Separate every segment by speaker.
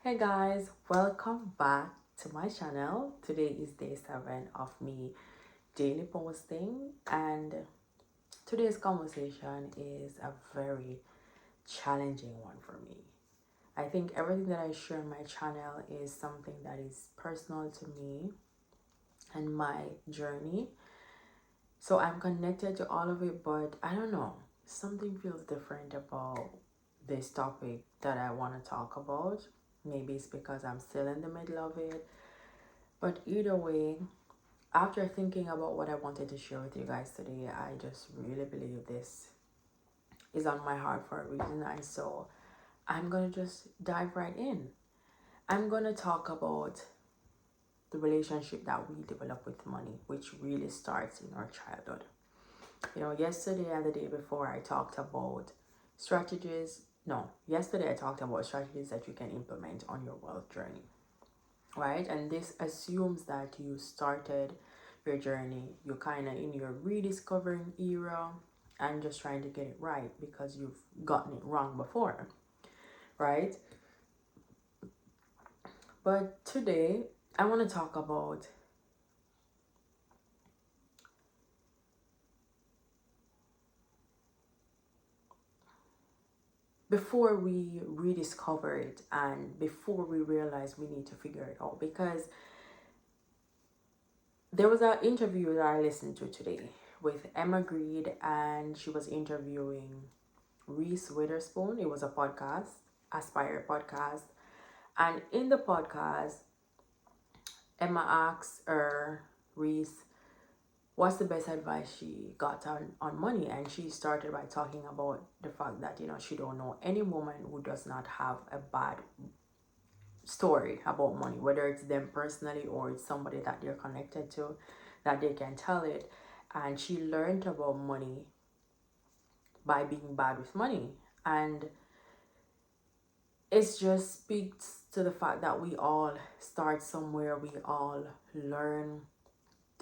Speaker 1: Hey guys, welcome back to my channel. Today is day 7 of me daily posting, and today's conversation is a very challenging one for me. I think everything that I share on my channel is something that is personal to me and my journey. So I'm connected to all of it, but I don't know. Something feels different about this topic that I want to talk about. Maybe it's because I'm still in the middle of it. But either way, after thinking about what I wanted to share with you guys today, I just really believe this is on my heart for a reason. And so I'm going to just dive right in. I'm going to talk about the relationship that we develop with money, which really starts in our childhood. Yesterday and the day before, I talked about strategies. No, yesterday I talked about strategies that you can implement on your wealth journey, right? And this assumes that you started your journey, you're kind of in your rediscovering era and just trying to get it right because you've gotten it wrong before, right? But today, I want to talk about before we rediscover it and before we realize we need to figure it out, because there was an interview that I listened to today with Emma Greed, and she was interviewing Reese Witherspoon. It was a podcast, Aspire podcast. And in the podcast, Emma asks her, Reese, what's the best advice she got on money? And she started by talking about the fact that, she don't know any woman who does not have a bad story about money, whether it's them personally or it's somebody that they're connected to, that they can tell it. And she learned about money by being bad with money. And it just speaks to the fact that we all start somewhere, we all learn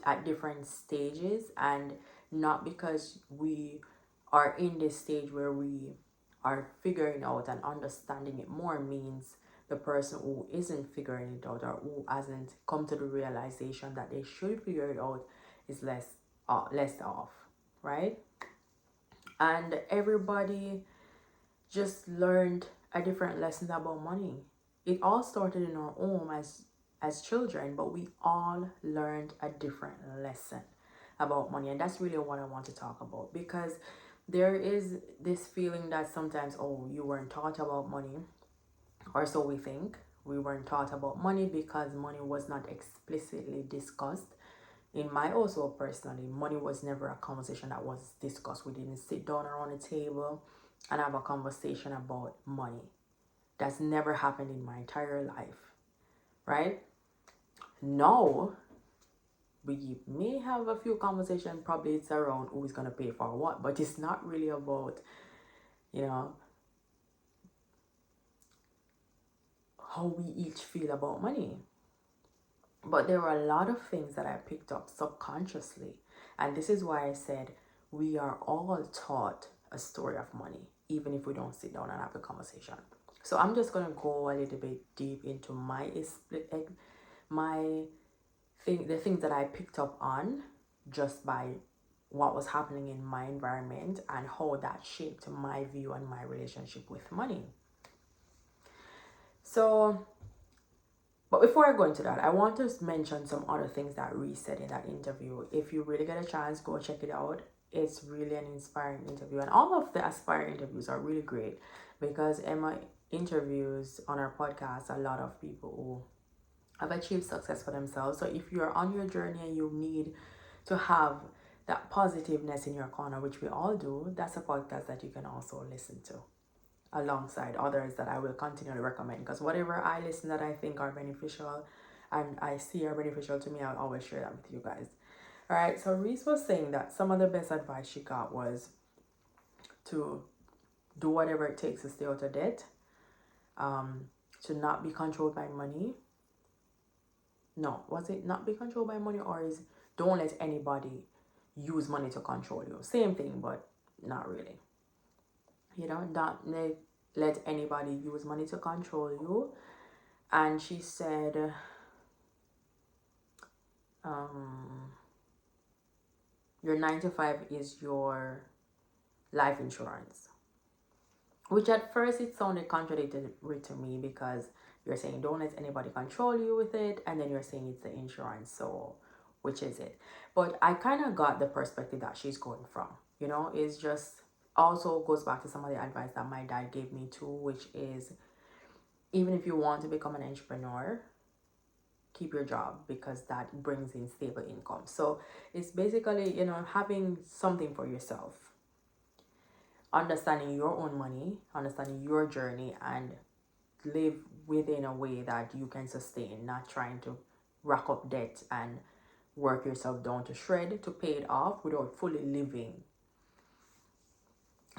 Speaker 1: at different stages, and not because we are in this stage where we are figuring out and understanding it more means the person who isn't figuring it out or who hasn't come to the realization that they should figure it out is less off, right? And everybody just learned a different lesson about money. It all started in our home as children, but we all learned a different lesson about money. And that's really what I want to talk about, because there is this feeling that sometimes, oh, you weren't taught about money, or so we think. We weren't taught about money because money was not explicitly discussed. In my also personally, money was never a conversation that was discussed. We didn't sit down around a table and have a conversation about money. That's never happened in my entire life, right? Now, we may have a few conversations, probably it's around who's going to pay for what, but it's not really about, you know, how we each feel about money. But there were a lot of things that I picked up subconsciously. And this is why I said we are all taught a story of money, even if we don't sit down and have a conversation. So I'm just going to go a little bit deep into the things that I picked up on just by what was happening in my environment and how that shaped my view and my relationship with money. So, but before I go into that, I want to mention some other things that Reese said in that interview. If you really get a chance, go check it out. It's really an inspiring interview. And all of the Aspire interviews are really great because Emma interviews on our podcast a lot of people who have achieved success for themselves. So if you're on your journey and you need to have that positiveness in your corner, which we all do, that's a podcast that you can also listen to alongside others that I will continue to recommend, because whatever I listen that I think are beneficial and I see are beneficial to me, I'll always share that with you guys. All right, so Reese was saying that some of the best advice she got was to do whatever it takes to stay out of debt, to not be controlled by money. No, was it not be controlled by money, or is don't let anybody use money to control you? Same thing, but not really. Not let anybody use money to control you. And she said, um, your 9 to 5 is your life insurance. Which at first it sounded contradictory to me, because you're saying don't let anybody control you with it, and then you're saying it's the insurance. So which is it? But I kind of got the perspective that she's going from. It's just also goes back to some of the advice that my dad gave me too, which is, even if you want to become an entrepreneur, keep your job, because that brings in stable income. So it's basically, having something for yourself, understanding your own money, understanding your journey, and live within a way that you can sustain, not trying to rack up debt and work yourself down to shred to pay it off without fully living.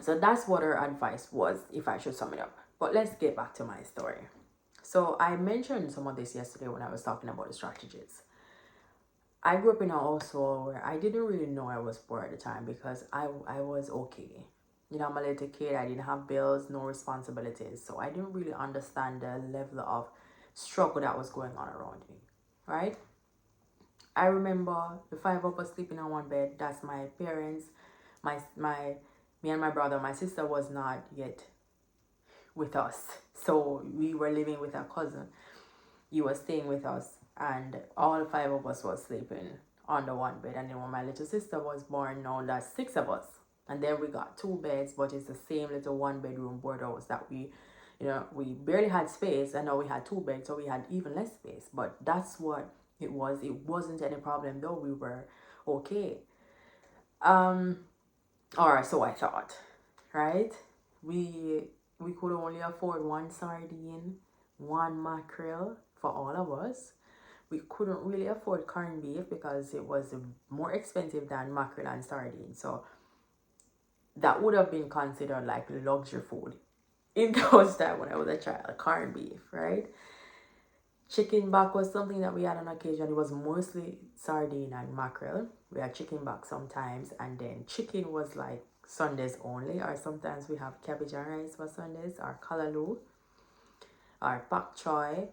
Speaker 1: So that's what her advice was, if I should sum it up. But let's get back to my story. So I mentioned some of this yesterday when I was talking about the strategies. I grew up in a household where I didn't really know I was poor at the time, because I was okay. I'm a little kid. I didn't have bills, no responsibilities. So I didn't really understand the level of struggle that was going on around me, right? I remember the 5 of us sleeping on one bed. That's my parents, me and my brother. My sister was not yet with us. So we were living with a cousin. He was staying with us, and all 5 of us was sleeping on the one bed. And then when my little sister was born, now that's 6 of us. And then we got 2 beds, but it's the same little 1 bedroom board house that we barely had space, and now we had 2 beds, so we had even less space. But that's what it was. It wasn't any problem though. We were okay. Or so I thought, right? We could only afford 1 sardine, 1 mackerel for all of us. We couldn't really afford corned beef because it was more expensive than mackerel and sardine. So that would have been considered like luxury food in those times when I was a child. Corned beef, right? Chicken back was something that we had on occasion. It was mostly sardine and mackerel. We had chicken back sometimes, and then chicken was like Sundays only, or sometimes we have cabbage and rice for Sundays, or kalaloo, or pak choy,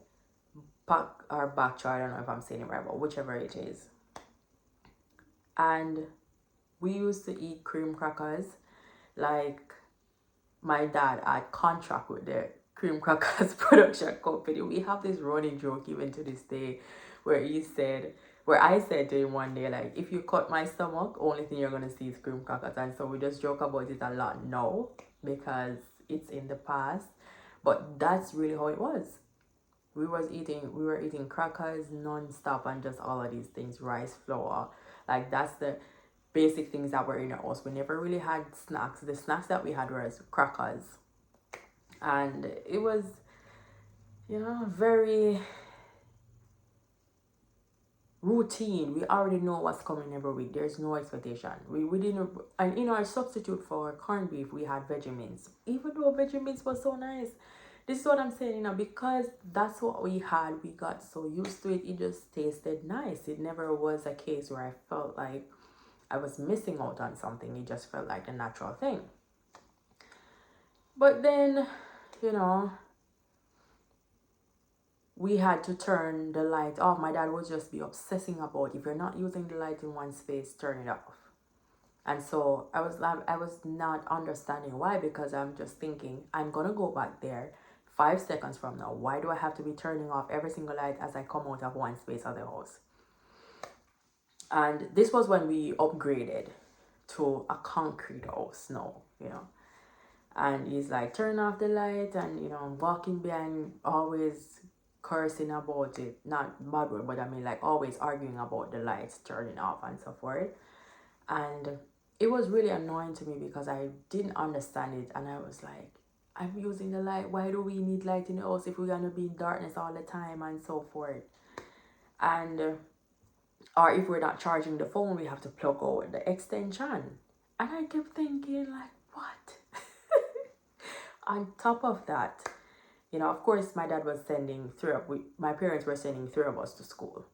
Speaker 1: pak or bak choy. I don't know if I'm saying it right, but whichever it is. And we used to eat cream crackers. Like, my dad had contract with the cream crackers production company. We have this running joke even to this day, where I said to him one day, like, if you cut my stomach, only thing you're gonna see is cream crackers. And so we just joke about it a lot now, because it's in the past. But that's really how it was. We were eating crackers non-stop, and just all of these things, rice flour. Like, that's the basic things that were in our house. We never really had snacks. The snacks that we had were crackers. And it was, very routine. We already know what's coming every week. There's no expectation. We didn't, and in our substitute for corned beef, we had Vegemins. Even though Vegemins was so nice. This is what I'm saying, because that's what we had. We got so used to it. It just tasted nice. It never was a case where I felt like I was missing out on something. It just felt like a natural thing. But then, we had to turn the light off. My dad would just be obsessing about, if you're not using the light in one space, turn it off. And so I was not understanding why, because I'm just thinking, I'm gonna go back there 5 seconds from now. Why do I have to be turning off every single light as I come out of one space of the house? And this was when we upgraded to a concrete house now, And he's like, turn off the light, and walking behind, always cursing about it. Not bad word, but I mean, like, always arguing about the lights turning off and so forth. And it was really annoying to me, because I didn't understand it. And I was like, I'm using the light. Why do we need light in the house if we're gonna be in darkness all the time and so forth? And or if we're not charging the phone, we have to plug out the extension. And I kept thinking, like, what? On top of that, of course, my dad was sending my parents were sending 3 of us to school,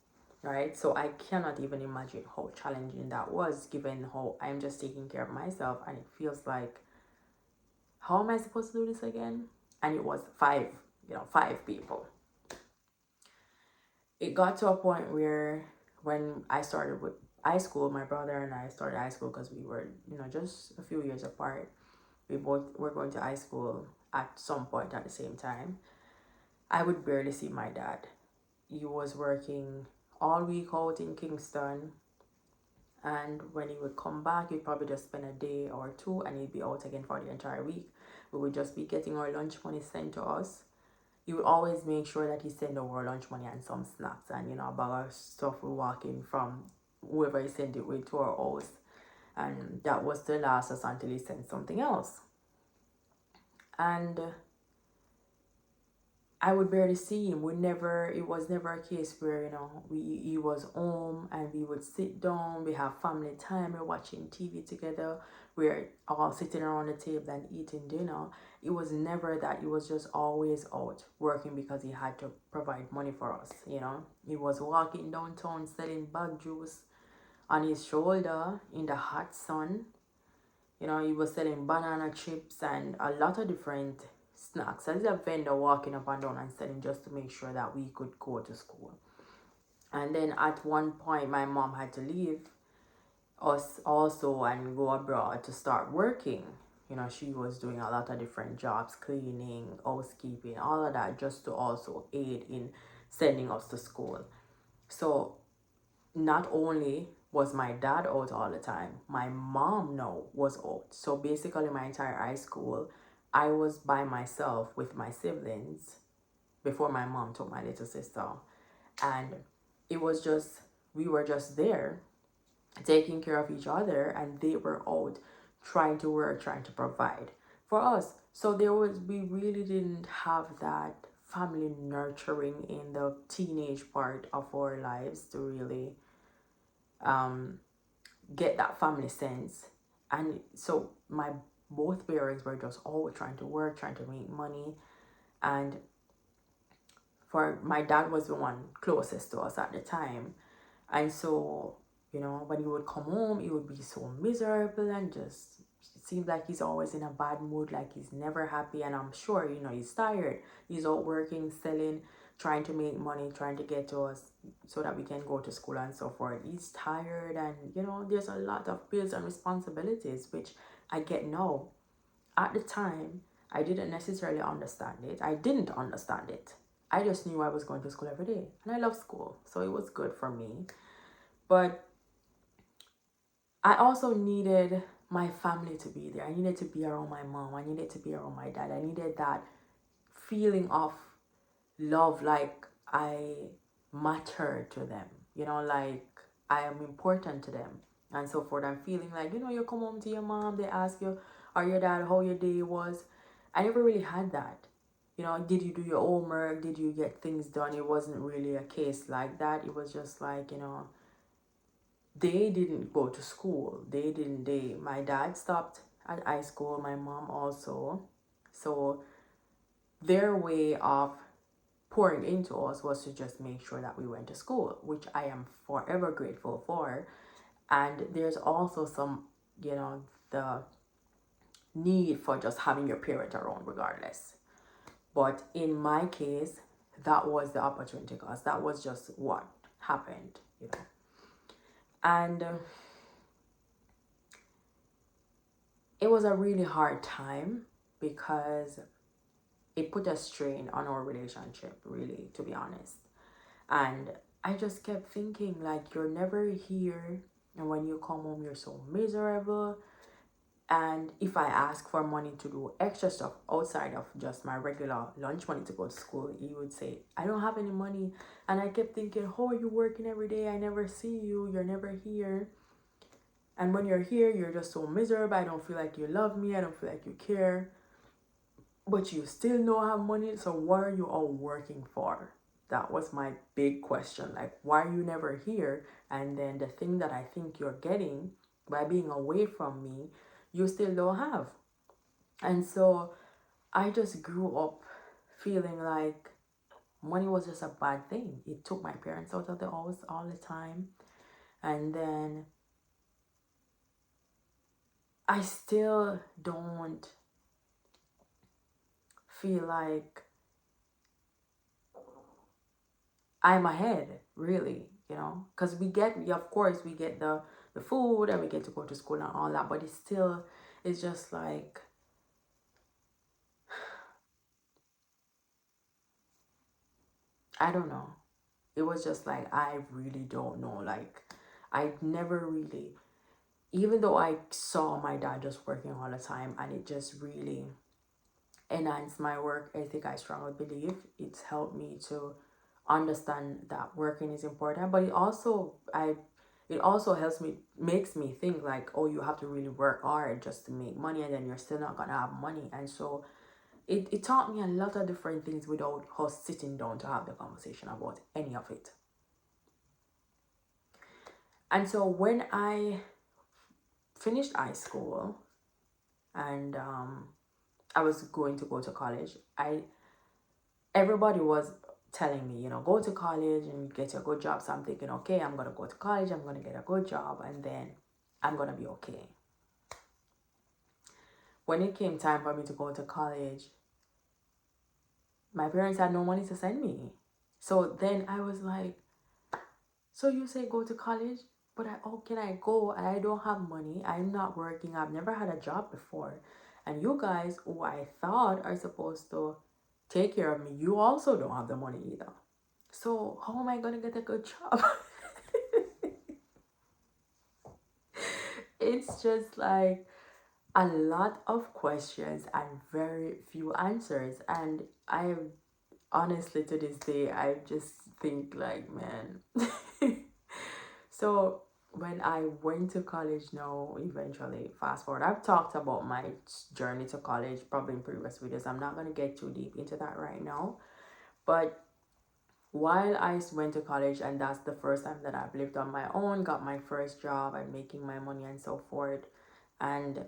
Speaker 1: right? So I cannot even imagine how challenging that was, given how I'm just taking care of myself, and it feels like, how am I supposed to do this again? And it was 5 people. it got to a point where when I started with high school, my brother and I started high school because we were, just a few years apart. We both were going to high school at some point at the same time. I would barely see my dad. He was working all week out in Kingston, and when he would come back, he'd probably just spend a day or two and he'd be out again for the entire week. We would just be getting our lunch money sent to us. He would always make sure that he sent over our lunch money and some snacks and, a bag of stuff we walk in from whoever he sent it with to our house. And that was to last us until he sent something else. And I would barely see him. It was never a case where, he was home and we would sit down, we have family time, we're watching TV together, we're all sitting around the table and eating dinner. It was never that. He was just always out working because he had to provide money for us, He was walking downtown selling bag juice on his shoulder in the hot sun. He was selling banana chips and a lot of different snacks. As a vendor walking up and down and selling just to make sure that we could go to school. And then at one point, my mom had to leave us also and go abroad to start working. She was doing a lot of different jobs, cleaning, housekeeping, all of that, just to also aid in sending us to school. So not only was my dad out all the time, my mom now was out. So basically my entire high school, I was by myself with my siblings before my mom took my little sister. And it was just, we were just there taking care of each other, and they were out trying to work, trying to provide for us. So we really didn't have that family nurturing in the teenage part of our lives to really get that family sense. And so my both parents were just always trying to work, trying to make money. And for my dad was the one closest to us at the time. And so, when he would come home, he would be so miserable and just it seems like he's always in a bad mood, like he's never happy. And I'm sure, he's tired. He's out working, selling, trying to make money, trying to get to us so that we can go to school and so forth. He's tired, and there's a lot of bills and responsibilities, which I get now. At the time, I didn't necessarily understand it. I didn't understand it. I just knew I was going to school every day, and I love school, so it was good for me. But I also needed my family to be there. I needed to be around my mom. I needed to be around my dad. I needed that feeling of love, like I matter to them, like I am important to them and so forth. I'm feeling like, you come home to your mom, they ask you or your dad how your day was. I never really had that. Did you do your homework? Did you get things done? It wasn't really a case like that. It was just like, they didn't go to school. My dad stopped at high school, my mom also. So their way of pouring into us was to just make sure that we went to school, which I am forever grateful for. And there's also some, the need for just having your parent around regardless. But in my case, that was the opportunity because that was just what happened, And it was a really hard time because it put a strain on our relationship, really, to be honest. And I just kept thinking, like, you're never here. And when you come home, you're so miserable. And if I ask for money to do extra stuff outside of just my regular lunch money to go to school, he would say, I don't have any money. And I kept thinking, how are you working every day? I never see you. You're never here. And when you're here, you're just so miserable. I don't feel like you love me. I don't feel like you care. But you still don't have money. So what are you all working for? That was my big question. Like, why are you never here? And then the thing that I think you're getting by being away from me, you still don't have. And so I just grew up feeling like money was just a bad thing. It took my parents out of the house all the time. And then I still don't feel like I'm ahead, really, because of course, we get the food and we get to go to school and all that, but it's just like, I don't know. It was just like, I really don't know. Like, I never really, even though I saw my dad just working all the time and it just really enhanced my work ethic, I strongly believe it's helped me to understand that working is important. But it also helps me, makes me think like, oh, you have to really work hard just to make money, and then you're still not gonna have money. And so it taught me a lot of different things without us sitting down to have the conversation about any of it. And so when I finished high school and I was going to go to college, I everybody was telling me, go to college and get a good job. So I'm thinking, okay, I'm gonna go to college, I'm gonna get a good job, and then I'm gonna be okay. When it came time for me to go to college, my parents had no money to send me. So then I was like, so you say go to college, but how can I go? And I don't have money. I'm not working. I've never had a job before. And you guys, who I thought are supposed to take care of me, you also don't have the money either. So how am I gonna get a good job? It's just like a lot of questions and very few answers. And I honestly, to this day, I just think like, man. So when I went to college now, eventually, fast forward, I've talked about my journey to college probably in previous videos. I'm not going to get too deep into that right now. But while I went to college, and that's the first time that I've lived on my own, got my first job and making my money and so forth, and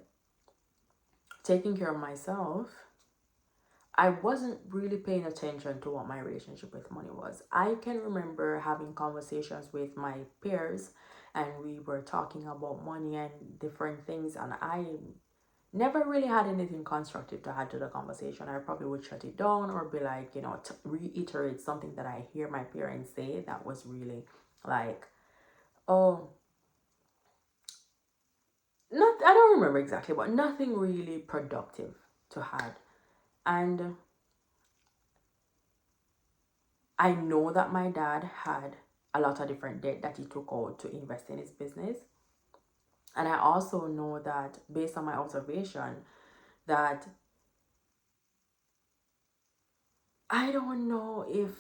Speaker 1: taking care of myself, I wasn't really paying attention to what my relationship with money was. I can remember having conversations with my peers and we were talking about money and different things, and I never really had anything constructive to add to the conversation. I probably would shut it down or be like, to reiterate something that I hear my parents say that was really like, oh, not, I don't remember exactly, but nothing really productive to add. And I know that my dad had a lot of different debt that he took out to invest in his business. And I also know that based on my observation, that I don't know if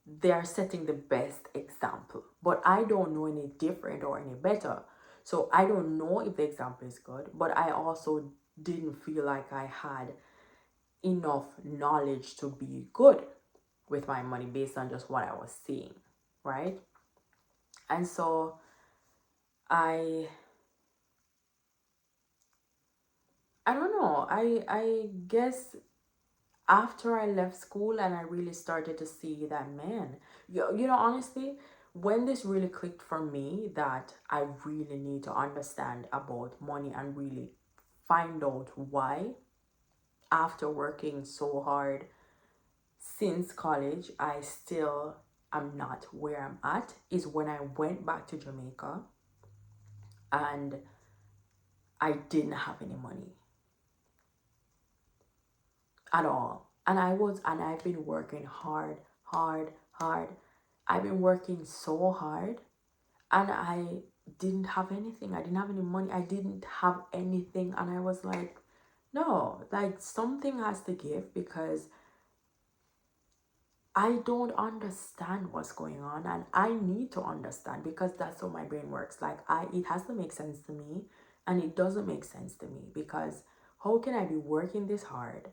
Speaker 1: they're setting the best example, but I don't know any different or any better. So I don't know if the example is good, but I also didn't feel like I had enough knowledge to be good with my money based on just what I was seeing, right? And so I I don't know. I guess after I left school and I really started to see that, man, honestly, when this really clicked for me that I really need to understand about money and really find out why, after working so hard since college, I still am not where I'm at, is when I went back to Jamaica and I didn't have any money at all. And I've been working hard, hard, hard. I've been working so hard and I didn't have anything. I didn't have any money. I didn't have anything. And I was like, no, like something has to give because I don't understand what's going on and I need to understand because that's how my brain works. Like it has to make sense to me and it doesn't make sense to me because how can I be working this hard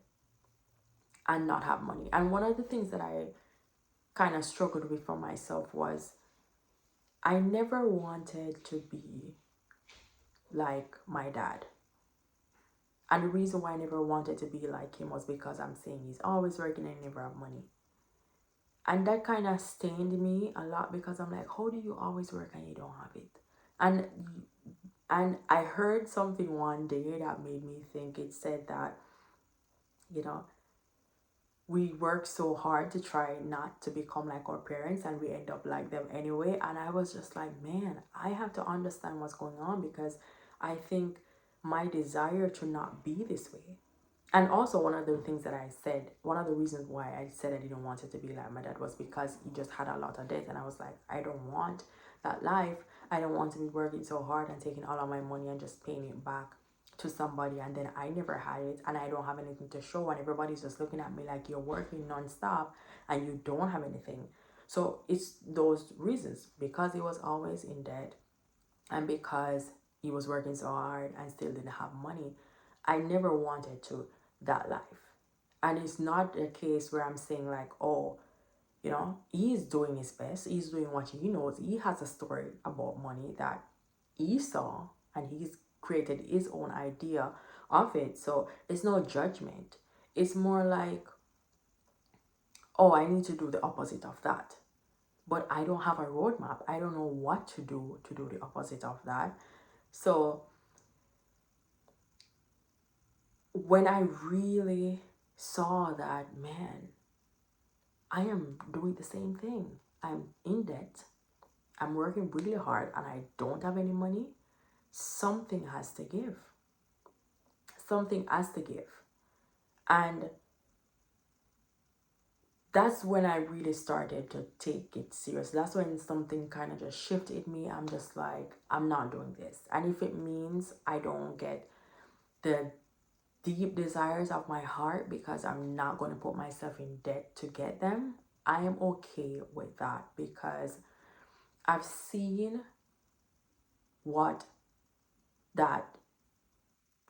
Speaker 1: and not have money? And one of the things that I kind of struggled with for myself was I never wanted to be like my dad. And the reason why I never wanted to be like him was because I'm saying he's always working and never have money. And that kind of stained me a lot because I'm like, how do you always work and you don't have it? And I heard something one day that made me think. It said that, you know, we work so hard to try not to become like our parents, and we end up like them anyway. And I was just like, man, I have to understand what's going on, because I think my desire to not be this way. And also, one of the things that I said, one of the reasons why I said I didn't want it to be like my dad was because he just had a lot of debt. And I was like, I don't want that life. I don't want to be working so hard and taking all of my money and just paying it back to somebody, and then I never had it and I don't have anything to show, and everybody's just looking at me like, you're working non-stop and you don't have anything. So it's those reasons, because he was always in debt and because he was working so hard and still didn't have money. I never wanted to that life. And it's not a case where I'm saying like, oh, he's doing his best, he's doing what he knows, he has a story about money that he saw, and he's created his own idea of it. So it's no judgment. It's more like, oh, I need to do the opposite of that, but I don't have a roadmap. I don't know what to do the opposite of that. So when I really saw that, man, I am doing the same thing. I'm in debt. I'm working really hard and I don't have any money. Something has to give. Something has to give. And that's when I really started to take it serious. That's when something kind of just shifted me. I'm just like, I'm not doing this. And if it means I don't get the deep desires of my heart because I'm not going to put myself in debt to get them, I am okay with that, because I've seen what that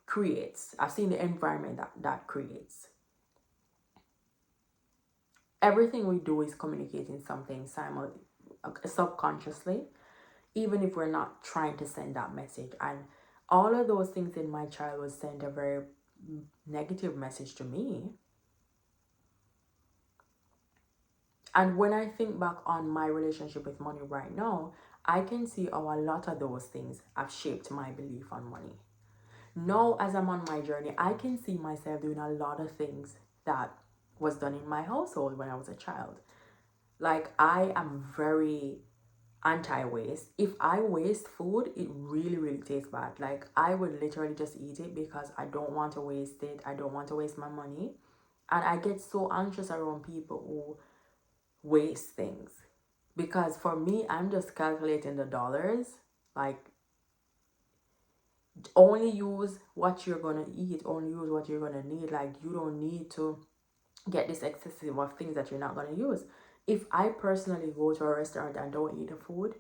Speaker 1: creates. I've seen the environment that creates. Everything we do is communicating something subconsciously, even if we're not trying to send that message. And all of those things in my childhood sent a very negative message to me. And when I think back on my relationship with money right now, I can see how a lot of those things have shaped my belief on money. Now, as I'm on my journey, I can see myself doing a lot of things that was done in my household when I was a child. Like, I am very anti-waste. If I waste food, it really, really tastes bad. Like, I would literally just eat it because I don't want to waste it. I don't want to waste my money. And I get so anxious around people who waste things, because for me, I'm just calculating the dollars. Like, only use what you're gonna eat, only use what you're gonna need. Like, you don't need to get this excessive of things that you're not gonna use. If I personally go to a restaurant and don't eat the food,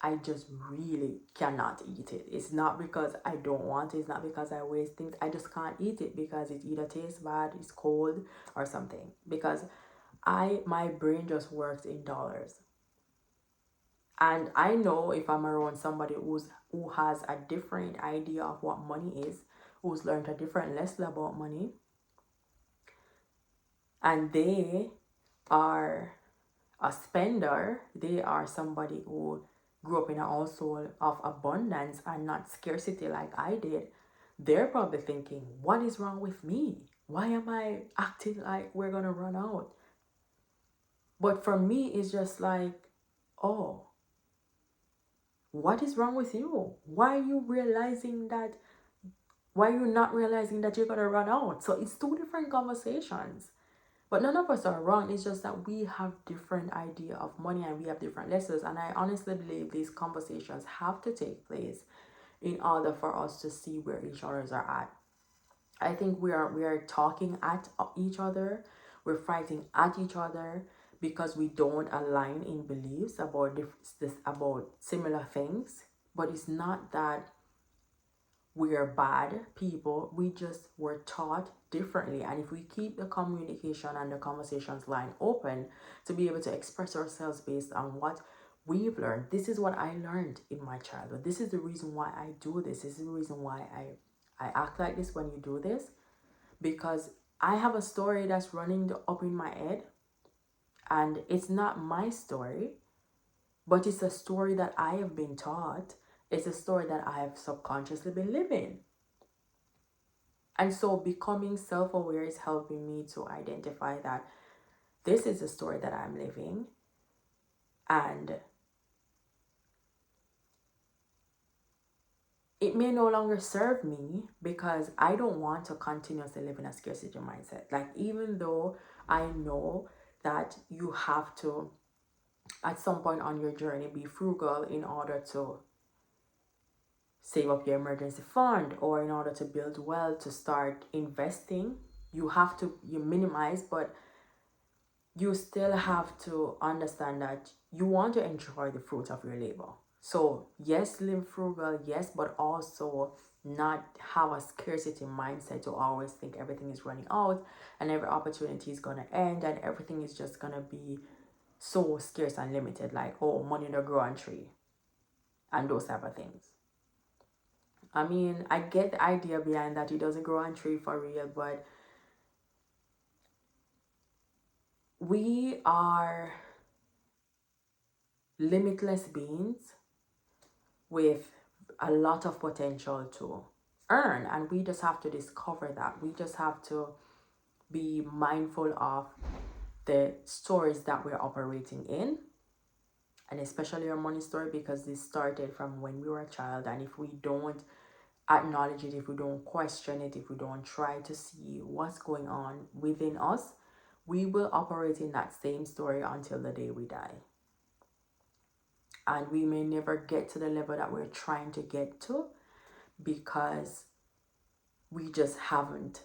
Speaker 1: I just really cannot eat it. It's not because I don't want it, it's not because I waste things. I just can't eat it because it either tastes bad, it's cold, or something. Because my brain just works in dollars. And I know if I'm around somebody who has a different idea of what money is, who's learned a different lesson about money, and they are a spender, they are somebody who grew up in a household of abundance and not scarcity like I did, they're probably thinking, what is wrong with me? Why am I acting like we're gonna run out? But for me, it's just like, oh, what is wrong with you? Why are you realizing that? Why are you not realizing that you're gonna run out? So it's two different conversations. But none of us are wrong. It's just that we have different idea of money and we have different lessons. And I honestly believe these conversations have to take place in order for us to see where each others are at. I think we are talking at each other. We're fighting at each other because we don't align in beliefs about about similar things. But it's not that we are bad people. We just were taught differently. And if we keep the communication and the conversations line open to be able to express ourselves based on what we've learned, this is what I learned in my childhood. This is the reason why I do this. This is the reason why I act like this when you do this. Because I have a story that's running up in my head. And it's not my story, but it's a story that I have been taught. It's a story that I have subconsciously been living. And so becoming self-aware is helping me to identify that this is the story that I'm living, and it may no longer serve me because I don't want to continuously live in a scarcity mindset. Like, even though I know that you have to, at some point on your journey, be frugal in order to save up your emergency fund, or in order to build wealth, to start investing, you minimize, but you still have to understand that you want to enjoy the fruit of your labor. So yes, live frugal, yes, but also not have a scarcity mindset to always think everything is running out and every opportunity is gonna end and everything is just gonna be so scarce and limited, like, oh, money don't grow on tree and those type of things. I mean, I get the idea behind that it doesn't grow on tree for real, but we are limitless beings with a lot of potential to earn, and we just have to discover that. We just have to be mindful of the stories that we're operating in, and especially our money story, because this started from when we were a child. And if we don't acknowledge it, if we don't question it, if we don't try to see what's going on within us, we will operate in that same story until the day we die. And we may never get to the level that we're trying to get to because we just haven't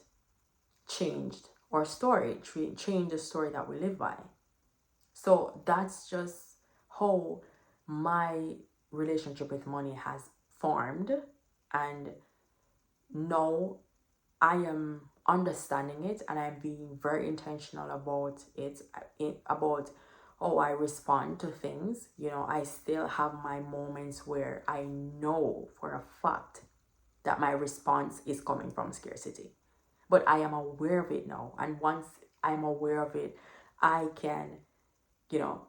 Speaker 1: changed our story, changed the story that we live by. So that's just how my relationship with money has formed. And now I am understanding it, and I'm being very intentional about it, about how I respond to things. You know, I still have my moments where I know for a fact that my response is coming from scarcity. But I am aware of it now. And once I'm aware of it, I can, you know,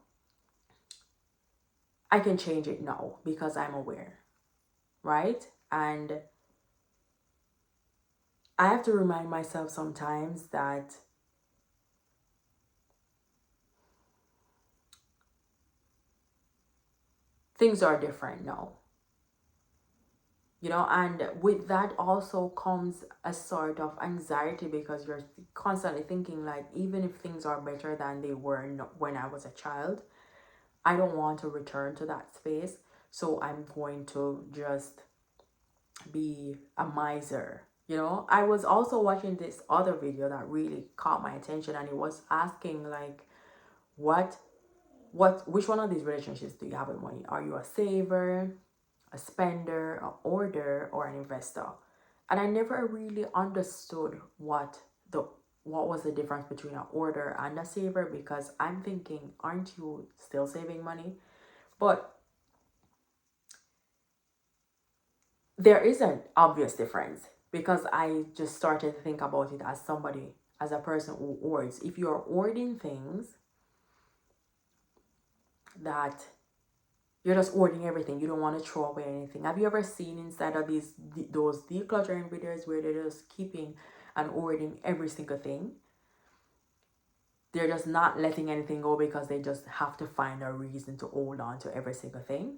Speaker 1: I can change it now because I'm aware, right? And I have to remind myself sometimes that things are different now. You know, and with that also comes a sort of anxiety because you're constantly thinking, like, even if things are better than they were when I was a child, I don't want to return to that space. So I'm going to just be a miser. You know, I was also watching this other video that really caught my attention, and it was asking, like, which one of these relationships do you have with money? Are you a saver, a spender, a hoarder, or an investor? And I never really understood what was the difference between an hoarder and a saver, because I'm thinking, aren't you still saving money? But there is an obvious difference, because I just started to think about it as somebody, as a person who hoards. If you're hoarding things that you're just hoarding everything, you don't want to throw away anything. Have you ever seen inside of those decluttering videos where they're just keeping and hoarding every single thing? They're just not letting anything go because they just have to find a reason to hold on to every single thing.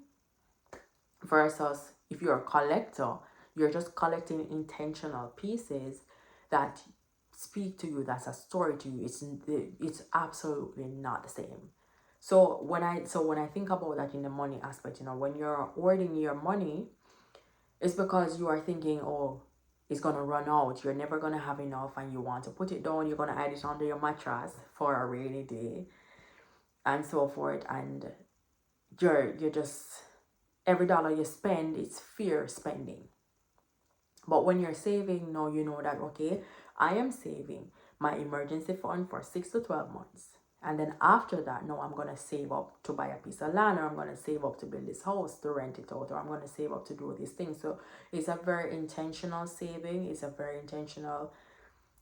Speaker 1: Versus if you're a collector, you're just collecting intentional pieces that speak to you, that's a story to you. It's absolutely not the same. So when I think about that in the money aspect, you know, when you're hoarding your money, it's because you are thinking, oh, it's gonna run out, you're never gonna have enough, and you want to put it down, you're gonna hide it under your mattress for a rainy day and so forth. And you're just, every dollar you spend, it's fear spending. But when you're saving, now you know that, okay, I am saving my emergency fund for 6 to 12 months. And then after that, no, I'm going to save up to buy a piece of land, or I'm going to save up to build this house, to rent it out, or I'm going to save up to do these things. So it's a very intentional saving. It's a very intentional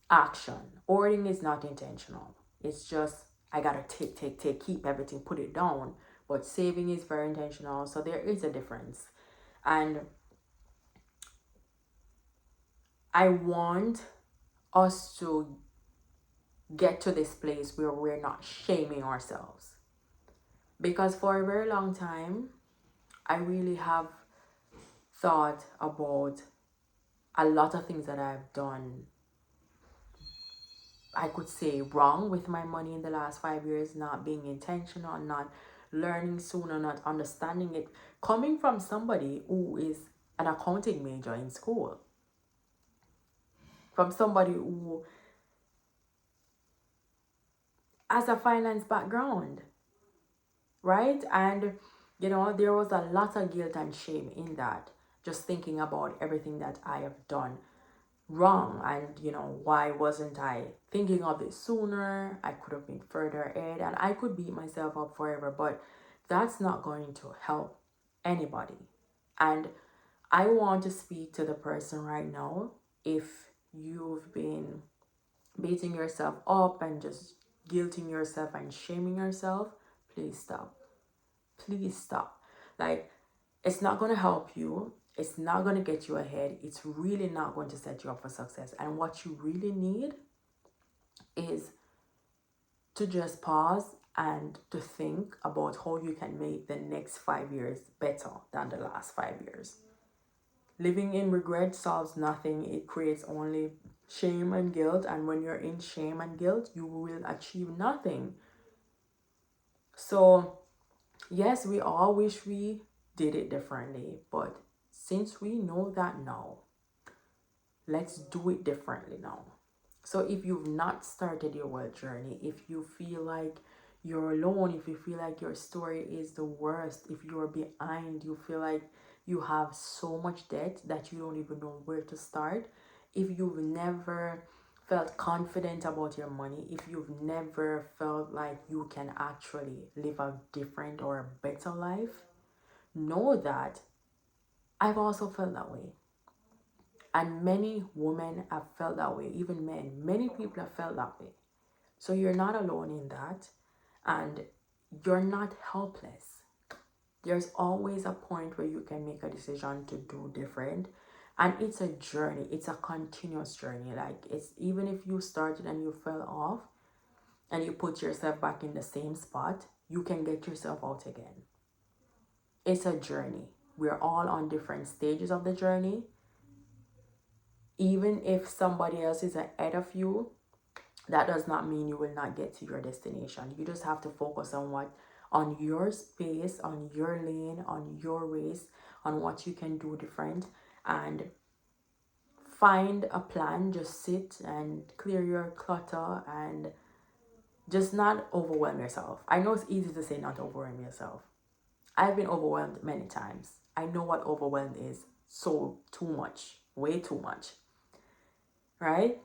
Speaker 1: action. Hoarding is not intentional. It's just, I got to take, keep everything, put it down. But saving is very intentional. So there is a difference. And I want us to get to this place where we're not shaming ourselves. Because for a very long time, I really have thought about a lot of things that I've done, I could say, wrong with my money in the last 5 years, not being intentional, not learning sooner, not understanding it, coming from somebody who is an accounting major in school, from somebody who has a finance background, right? And there was a lot of guilt and shame in that, just thinking about everything that I have done wrong. And why wasn't I thinking of it sooner? I could have been further ahead, and I could beat myself up forever, but that's not going to help anybody. And I want to speak to the person right now. If you've been beating yourself up and just guilting yourself and shaming yourself, please stop. Please stop. Like, it's not going to help you. It's not going to get you ahead. It's really not going to set you up for success. And what you really need is to just pause and to think about how you can make the next 5 years better than the last 5 years. Living in regret solves nothing. It creates only shame and guilt. And when you're in shame and guilt, you will achieve nothing. So, yes, we all wish we did it differently. But since we know that now, let's do it differently now. So if you've not started your wealth journey, if you feel like you're alone, if you feel like your story is the worst, if you're behind, you feel like you have so much debt that you don't even know where to start, if you've never felt confident about your money, if you've never felt like you can actually live a different or a better life, know that I've also felt that way. And many women have felt that way, even men. Many people have felt that way. So you're not alone in that, and you're not helpless. There's always a point where you can make a decision to do different. And it's a journey. It's a continuous journey. Like, it's even if you started and you fell off and you put yourself back in the same spot, you can get yourself out again. It's a journey. We're all on different stages of the journey. Even if somebody else is ahead of you, that does not mean you will not get to your destination. You just have to focus on your space, on your lane, on your race, on what you can do different, and find a plan. Just sit and clear your clutter and just not overwhelm yourself. I know it's easy to say not overwhelm yourself. I've been overwhelmed many times. I know what overwhelmed is. So too much, way too much. Right?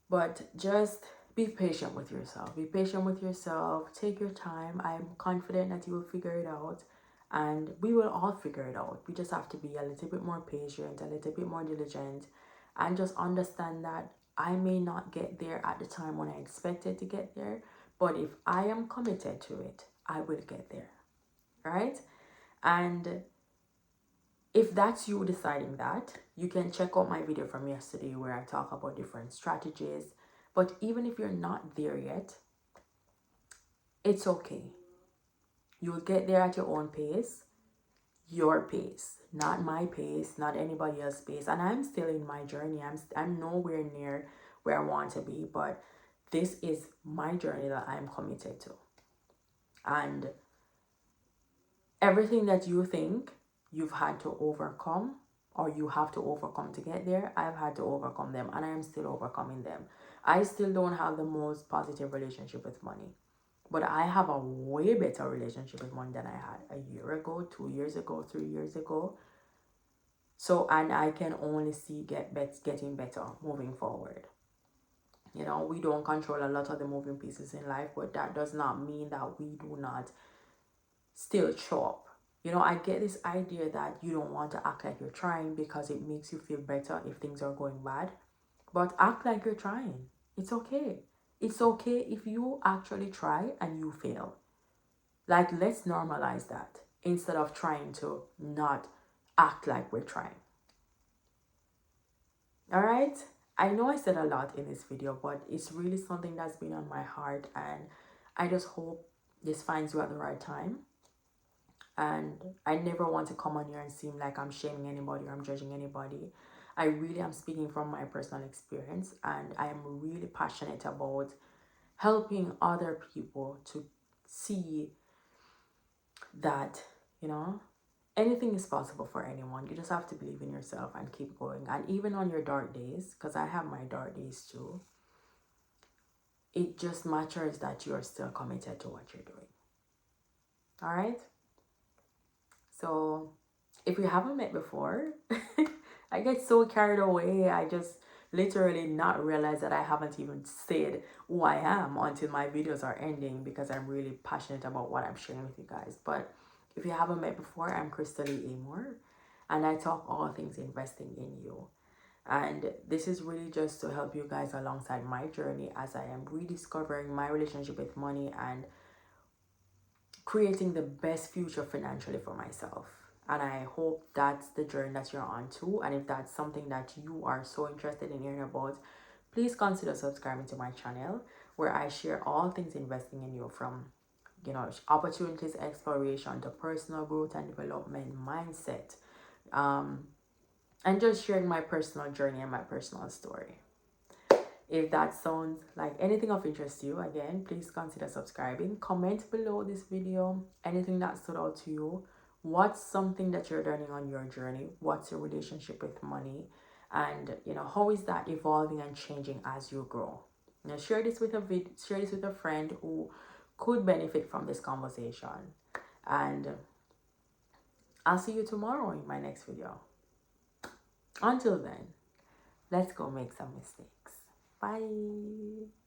Speaker 1: But just be patient with yourself. Be patient with yourself. Take your time. I'm confident that you will figure it out. And we will all figure it out. We just have to be a little bit more patient, a little bit more diligent, and just understand that I may not get there at the time when I expected to get there. But if I am committed to it, I will get there. Right? And if that's you deciding that, you can check out my video from yesterday where I talk about different strategies. But even if you're not there yet, it's okay. You'll get there at your own pace, your pace, not my pace, not anybody else's pace. And I'm still in my journey. I'm nowhere near where I want to be, but this is my journey that I'm committed to. And everything that you think you've had to overcome or you have to overcome to get there, I've had to overcome them, and I am still overcoming them. I still don't have the most positive relationship with money, but I have a way better relationship with money than I had a year ago, 2 years ago, 3 years ago. So, and I can only see getting better moving forward. We don't control a lot of the moving pieces in life, but that does not mean that we do not still show up. I get this idea that you don't want to act like you're trying because it makes you feel better if things are going bad. But act like you're trying. It's okay. It's okay if you actually try and you fail. Like, let's normalize that instead of trying to not act like we're trying. All right? I know I said a lot in this video, but it's really something that's been on my heart, and I just hope this finds you at the right time. And I never want to come on here and seem like I'm shaming anybody or I'm judging anybody. I really am speaking from my personal experience, and I am really passionate about helping other people to see that, you know, anything is possible for anyone. You just have to believe in yourself and keep going. And even on your dark days, because I have my dark days too, it just matters that you're still committed to what you're doing. All right? So if we haven't met before, I get so carried away. I just literally not realize that I haven't even said who I am until my videos are ending, because I'm really passionate about what I'm sharing with you guys. But if you haven't met before, I'm Khrista-Lee Amor, and I talk all things investing in you. And this is really just to help you guys alongside my journey as I am rediscovering my relationship with money and creating the best future financially for myself. And I hope that's the journey that you're on too. And if that's something that you are so interested in hearing about, please consider subscribing to my channel, where I share all things investing in you, from, you know, opportunities exploration to personal growth and development mindset, and just sharing my personal journey and my personal story. If that sounds like anything of interest to you, again, please consider subscribing. Comment below this video anything that stood out to you. What's something that you're learning on your journey? What's your relationship with money? And, you know, how is that evolving and changing as you grow? Now, share this with a friend who could benefit from this conversation. And I'll see you tomorrow in my next video. Until then, let's go make some mistakes. Bye.